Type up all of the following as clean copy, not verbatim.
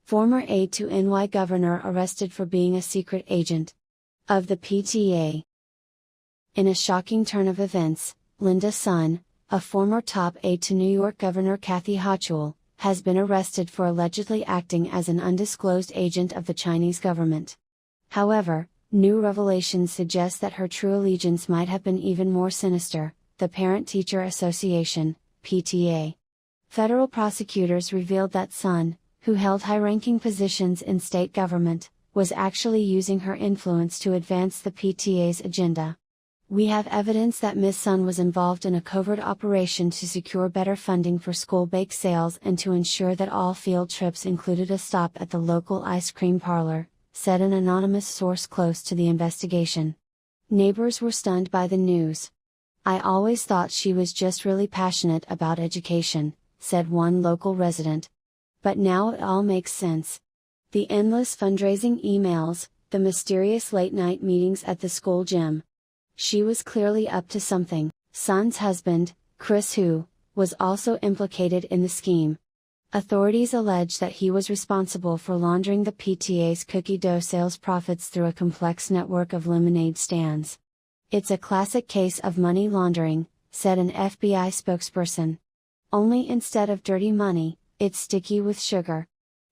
Former aide to NY governor arrested for being a secret agent of the PTA. In a shocking turn of events, Linda's son, a former top aide to New York Governor Kathy Hochul, has been arrested for allegedly acting as an undisclosed agent of the Chinese government. However, new revelations suggest that her true allegiance might have been even more sinister. The Parent-Teacher Association, PTA. Federal prosecutors revealed that Sun, who held high-ranking positions in state government, was actually using her influence to advance the PTA's agenda. We have evidence that Ms. Sun was involved in a covert operation to secure better funding for school bake sales and to ensure that all field trips included a stop at the local ice cream parlor, said an anonymous source close to the investigation. Neighbors were stunned by the news. "I always thought she was just really passionate about education," said one local resident. "But now it all makes sense. The endless fundraising emails, the mysterious late-night meetings at the school gym. She was clearly up to something." Sun's husband, Chris Hu, was also implicated in the scheme. Authorities allege that he was responsible for laundering the PTA's cookie dough sales profits through a complex network of lemonade stands. "It's a classic case of money laundering," said an FBI spokesperson. "Only instead of dirty money, it's sticky with sugar."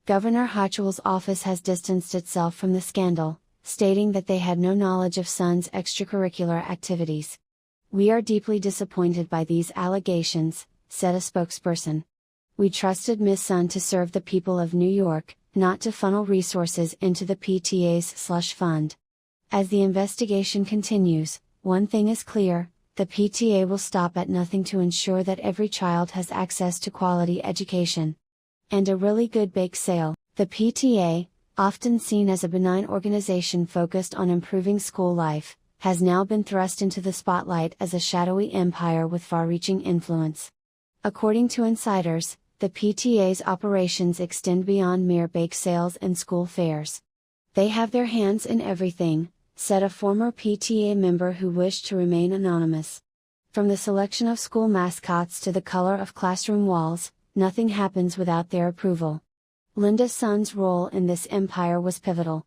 Governor Hochul's office has distanced itself from the scandal, stating that they had no knowledge of Sun's extracurricular activities. "We are deeply disappointed by these allegations," said a spokesperson. "We trusted Ms. Sun to serve the people of New York, not to funnel resources into the PTA's slush fund." As the investigation continues, one thing is clear: the PTA will stop at nothing to ensure that every child has access to quality education. And a really good bake sale. The PTA, often seen as a benign organization focused on improving school life, has now been thrust into the spotlight as a shadowy empire with far-reaching influence. According to insiders, the PTA's operations extend beyond mere bake sales and school fairs. "They have their hands in everything," said a former PTA member who wished to remain anonymous. "From the selection of school mascots to the color of classroom walls, nothing happens without their approval." Linda Sun's role in this empire was pivotal.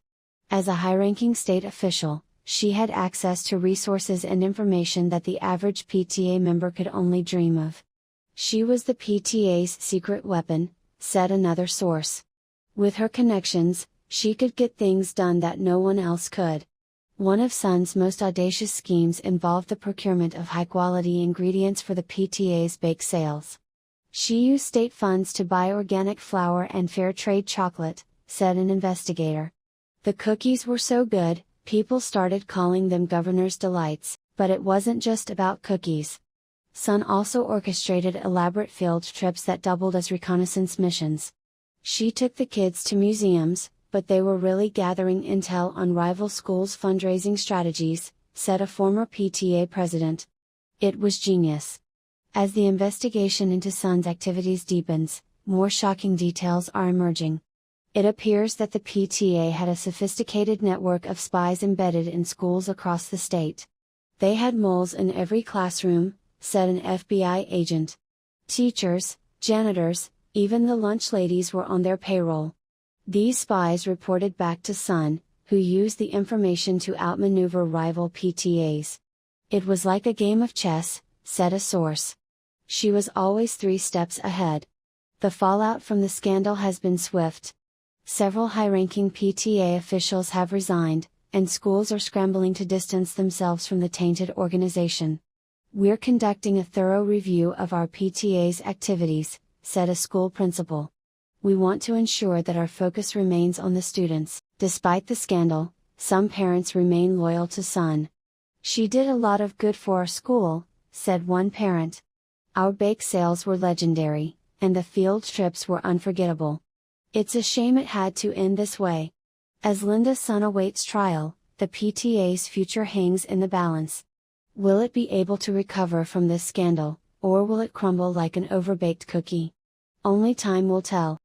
As a high-ranking state official, she had access to resources and information that the average PTA member could only dream of. "She was the PTA's secret weapon," said another source. "With her connections, she could get things done that no one else could." One of Sun's most audacious schemes involved the procurement of high-quality ingredients for the PTA's bake sales. "She used state funds to buy organic flour and fair trade chocolate," said an investigator. "The cookies were so good, people started calling them Governor's Delights, but it wasn't just about cookies." Sun also orchestrated elaborate field trips that doubled as reconnaissance missions. "She took the kids to museums, but they were really gathering intel on rival schools' fundraising strategies," said a former PTA president. "It was genius." As the investigation into Sun's activities deepens, more shocking details are emerging. It appears that the PTA had a sophisticated network of spies embedded in schools across the state. "They had moles in every classroom," said an FBI agent. "Teachers, janitors, even the lunch ladies were on their payroll." These spies reported back to Sun, who used the information to outmaneuver rival PTAs. "It was like a game of chess," said a source. "She was always 3 steps ahead." The fallout from the scandal has been swift. Several high-ranking PTA officials have resigned, and schools are scrambling to distance themselves from the tainted organization. "We're conducting a thorough review of our PTA's activities," said a school principal. "We want to ensure that our focus remains on the students." Despite the scandal, some parents remain loyal to Sun. "She did a lot of good for our school," said one parent. "Our bake sales were legendary, and the field trips were unforgettable. It's a shame it had to end this way." As Linda Sun awaits trial, the PTA's future hangs in the balance. Will it be able to recover from this scandal, or will it crumble like an overbaked cookie? Only time will tell.